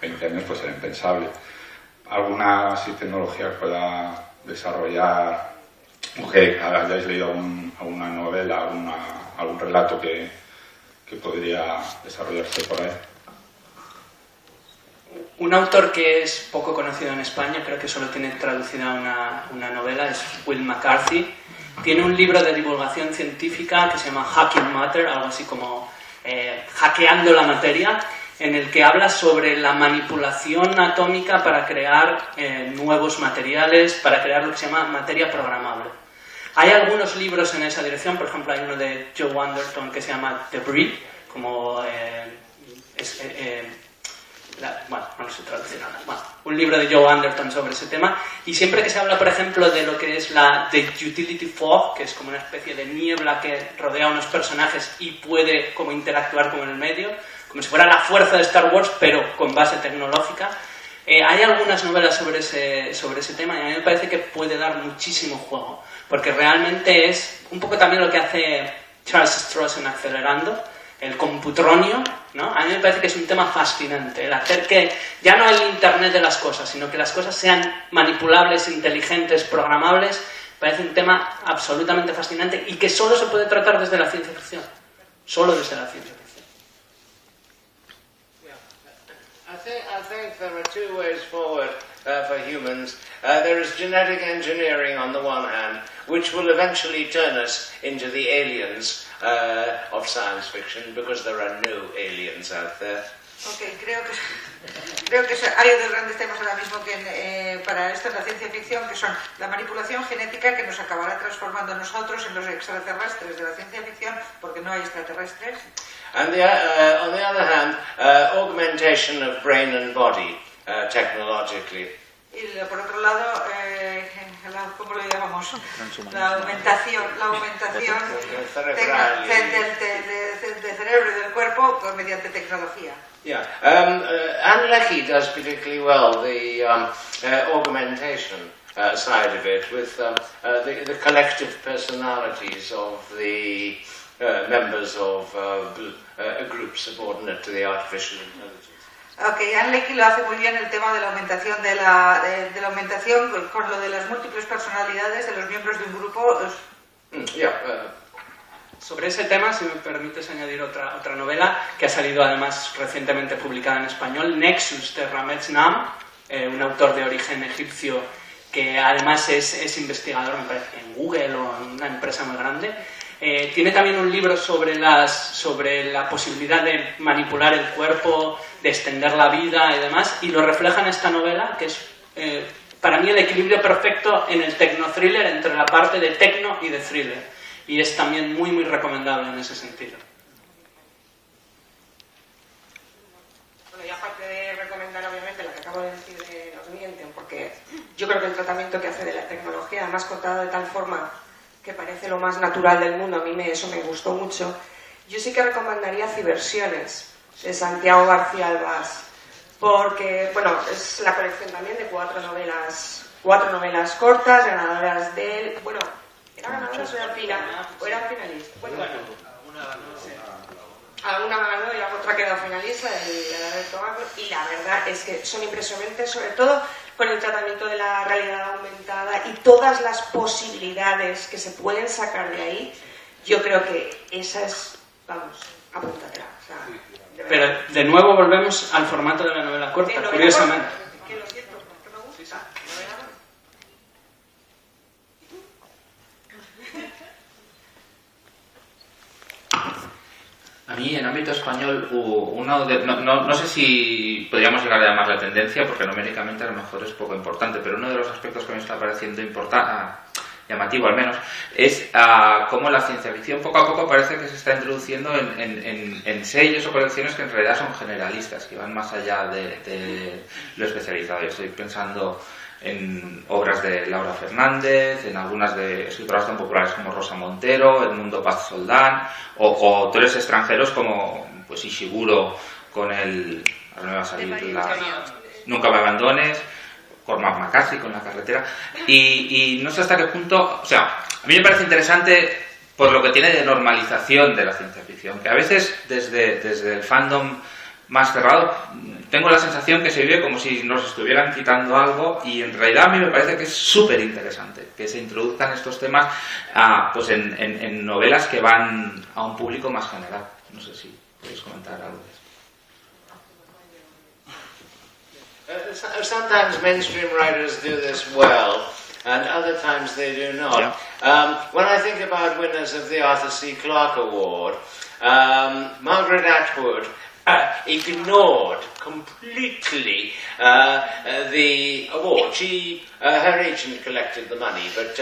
20 años pues era impensable. ¿Alguna así tecnología que pueda desarrollar, o que hayáis leído alguna novela, algún relato que podría desarrollarse por ahí? Un autor que es poco conocido en España, creo que solo tiene traducida una novela, es Will McCarthy. Tiene un libro de divulgación científica que se llama Hacking Matter, algo así como hackeando la materia, en el que habla sobre la manipulación atómica para crear nuevos materiales, para crear lo que se llama materia programable. Hay algunos libros en esa dirección, por ejemplo hay uno de Joe Anderton que se llama Debris, como bueno, no sé traducir nada. Bueno, un libro de Joe Anderton sobre ese tema, y siempre que se habla, por ejemplo, de lo que es the utility fog, que es como una especie de niebla que rodea a unos personajes y puede como interactuar con el medio, como si fuera la fuerza de Star Wars, pero con base tecnológica. Hay algunas novelas sobre ese tema y a mí me parece que puede dar muchísimo juego, porque realmente es un poco también lo que hace Charles Stross en Acelerando, el computronio, ¿no? A mí me parece que es un tema fascinante, el hacer que ya no el Internet de las cosas, sino que las cosas sean manipulables, inteligentes, programables. Parece un tema absolutamente fascinante y que solo se puede tratar desde la ciencia ficción. Solo desde la ciencia ficción. I think there are two ways forward for humans. There is genetic engineering on the one hand, which will eventually turn us into the aliens of science fiction, because there are no aliens out there. Okay, creo que hay dos grandes temas ahora mismo que para esto en la ciencia ficción, que son la manipulación genética, que nos acabará transformando a nosotros en los extraterrestres de la ciencia ficción, porque no hay extraterrestres. And on the other hand, augmentation of brain and body technologically. Y por otro lado, ¿cómo lo llamamos? La aumentación de cerebro y del cuerpo mediante tecnología. Yeah, Anne Leckie does particularly well the augmentation side of it, with the collective personalities of the members of a group subordinate to the artificial intelligence. Okay, Anne Leckie lo hace muy bien, el tema de la aumentación de la aumentación con lo de las múltiples personalidades de los miembros de un grupo. Sobre ese tema, si me permites añadir otra novela que ha salido además recientemente publicada en español, Nexus de Ramez Nam, un autor de origen egipcio que además es investigador, me parece, en Google o en una empresa muy grande. Tiene también un libro sobre la posibilidad de manipular el cuerpo, de extender la vida y demás, y lo refleja en esta novela, que es para mí el equilibrio perfecto en el tecno-thriller entre la parte de tecno y de thriller. Y es también muy, muy recomendable en ese sentido. Bueno, y aparte de recomendar, obviamente, lo que acabo de decir de Nos mienten, porque yo creo que el tratamiento que hace de la tecnología, además contado de tal forma que parece lo más natural del mundo, a mí eso me gustó mucho. Yo sí que recomendaría Civersiones, de Santiago García Albás, porque, bueno, es la colección también de cuatro novelas cortas, ganadoras de... Bueno, ¿eran ganadoras o eran finalistas? Bueno, alguna ganó y la otra quedó finalista de Tobago, y la verdad es que son impresionantes, sobre todo con el tratamiento de la realidad aumentada y todas las posibilidades que se pueden sacar de ahí. Yo creo que esa es, vamos, apúntatela. O sea, pero de nuevo volvemos al formato de la novela corta, curiosamente. Que lo siento, porque me gusta. A mí, en ámbito español, no sé si podríamos llegar a llamar la tendencia, porque numéricamente a lo mejor es poco importante, pero uno de los aspectos que me está pareciendo llamativo al menos, es cómo la ciencia ficción poco a poco parece que se está introduciendo en sellos o colecciones que en realidad son generalistas, que van más allá de lo especializado. Yo estoy pensando en obras de Laura Fernández, en algunas de escritoras tan populares como Rosa Montero, Edmundo Paz Soldán, o autores extranjeros como pues Ishiguro con ahora me va a salir Nunca me abandones, Cormac McCarthy con La carretera, y no sé hasta qué punto, o sea, a mí me parece interesante por lo que tiene de normalización de la ciencia ficción, que a veces desde el fandom más cerrado. Tengo la sensación que se vive como si nos estuvieran quitando algo, y en realidad a mí me parece que es súper interesante que se introduzcan estos temas pues en novelas que van a un público más general. No sé si podéis comentar algo de eso. Sometimes mainstream writers do this well, and other times they do not. When I think about winners of the Arthur C. Clarke Award, Margaret Atwood ignored completely the award. Her agent collected the money, but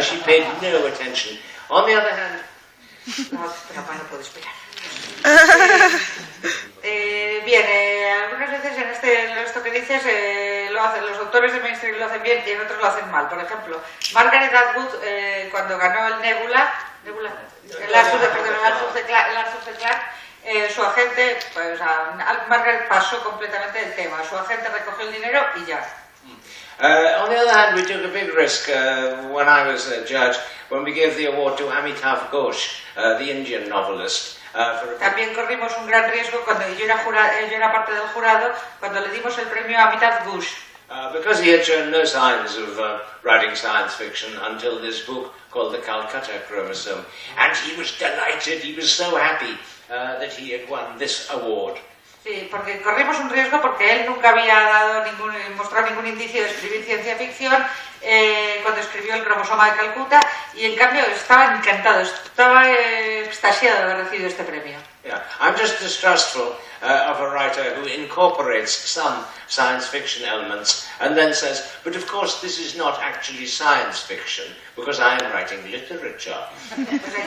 she paid no attention. On the other hand... No, no puedo esperar. Algunas veces en esto que dices lo hacen los autores de mainstream, lo hacen bien, y en otros lo hacen mal. Por ejemplo, Margaret Atwood, cuando ganó el Nebula, el Arthur de Clarke, su agente, pues Margaret pasó completamente del tema. Su agente recogió el dinero y ya. On the other hand, we took a big risk when I was a judge, when we gave the award to Amitav Ghosh, the Indian novelist. También corrimos un gran riesgo cuando yo era parte del jurado, cuando le dimos el premio a Amitav Ghosh. Because he had shown no signs of writing science fiction until this book called The Calcutta Chromosome. And he was delighted, he was so happy that he had won this award. Sí, porque corrimos un riesgo porque él nunca había mostrado ningún indicio de escribir ciencia ficción cuando escribió El cromosoma de Calcuta, y en cambio estaba encantado, estaba extasiado de haber recibido este premio. Yeah, I'm just distrustful of a writer who incorporates some science fiction elements and then says, but of course this is not actually science fiction because I am writing literature.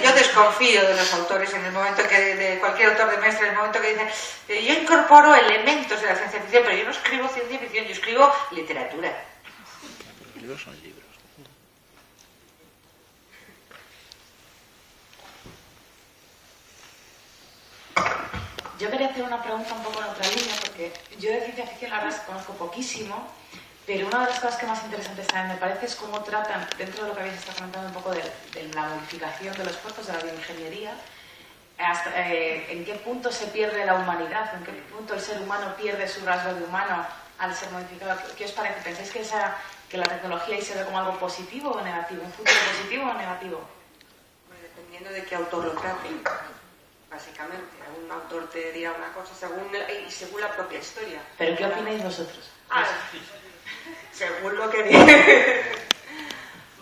Yo desconfío de los autores en el momento que, de cualquier autor de maestro, en el momento que dice, yo incorporo elementos de la ciencia ficción, pero yo no escribo ciencia ficción, yo escribo literatura. Los libros son libros. Yo quería hacer una pregunta un poco en otra línea, porque yo de ciencia ficción la verdad es que conozco poquísimo, pero una de las cosas que más interesantes también me parece es cómo tratan, dentro de lo que habéis estado comentando un poco de la modificación de los cuerpos, de la bioingeniería, hasta, en qué punto se pierde la humanidad, en qué punto el ser humano pierde su rasgo de humano al ser modificado. ¿Qué os parece? ¿Pensáis que la tecnología ahí se ve como algo positivo o negativo? ¿Un futuro positivo o negativo? Dependiendo de qué autor lo trate, básicamente. Un autor te dirá una cosa según la propia historia. ¿Pero qué opináis vosotros? Según lo que dice.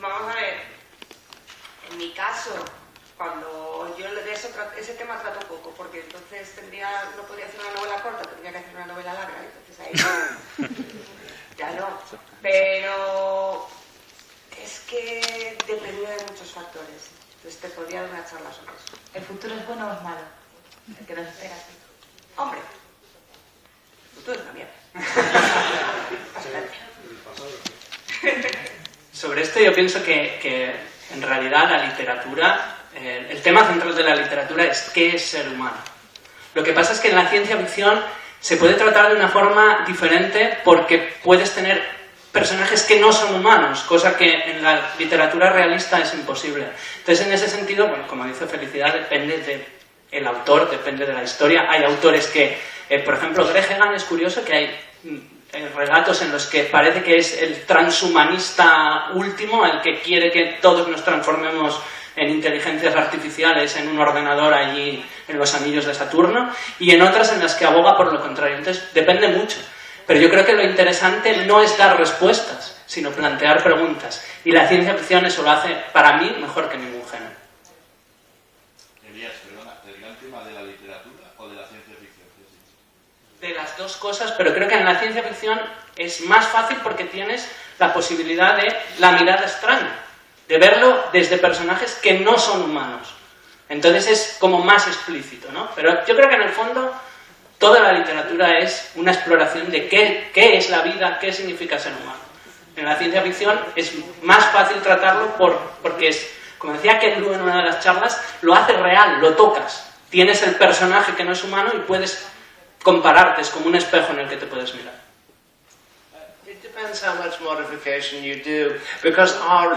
Vamos a ver. En mi caso, cuando yo de ese tema trato poco, porque entonces no podría hacer una novela corta, tendría que hacer una novela larga, entonces ahí ya no. Pero es que depende de muchos factores. Entonces te podría dar una charla sobre eso. ¿El futuro es bueno o es malo? El que nos espera. Hombre, el futuro es una mierda. Sobre esto yo pienso que en realidad la literatura, el tema central de la literatura es qué es ser humano. Lo que pasa es que en la ciencia ficción se puede tratar de una forma diferente porque puedes tener personajes que no son humanos, cosa que en la literatura realista es imposible. Entonces, en ese sentido, bueno, como dice Felicidad, depende del autor, depende de la historia. Hay autores que, por ejemplo, Greg Egan, es curioso que hay relatos en los que parece que es el transhumanista último, el que quiere que todos nos transformemos en inteligencias artificiales, en un ordenador allí en los anillos de Saturno, y en otras en las que aboga por lo contrario. Entonces, depende mucho. Pero yo creo que lo interesante no es dar respuestas, sino plantear preguntas. Y la ciencia ficción eso lo hace, para mí, mejor que ningún género. Elías, perdona, ¿el tema de la literatura o de la ciencia ficción? De las dos cosas, pero creo que en la ciencia ficción es más fácil porque tienes la posibilidad de la mirada extraña, de verlo desde personajes que no son humanos. Entonces es como más explícito, ¿no? Pero yo creo que en el fondo toda la literatura es una exploración de qué es la vida, qué significa ser humano. En la ciencia ficción es más fácil tratarlo porque es, como decía Ken Liu en una de las charlas, lo haces real, lo tocas. Tienes el personaje que no es humano y puedes compararte, es como un espejo en el que te puedes mirar. It depends how much modification you do, because our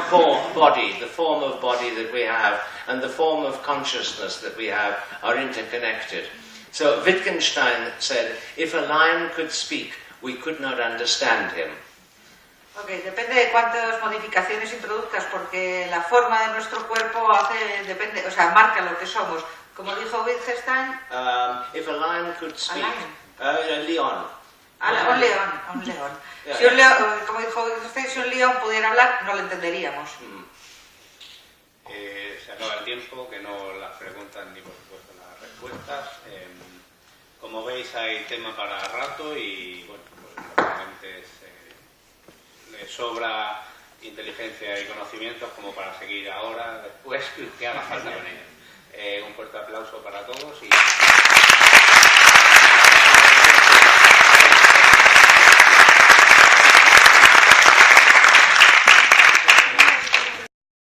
body, the form of body that we have, and the form of consciousness that we have are interconnected. So Wittgenstein said, if a lion could speak, we could not understand him. Ok, depende de cuántas modificaciones introduzcas, porque la forma de nuestro cuerpo depende, o sea, marca lo que somos. Como dijo Wittgenstein, If a lion could speak, a león. Un león. Yeah. Si un león, como dijo Wittgenstein, si un león pudiera hablar, no lo entenderíamos. Se acaba el tiempo, que no las preguntas ni por supuesto las respuestas. Como veis hay tema para rato y bueno, pues realmente le sobra inteligencia y conocimientos como para seguir ahora, después, que haga falta con ellos. Un fuerte aplauso para todos y...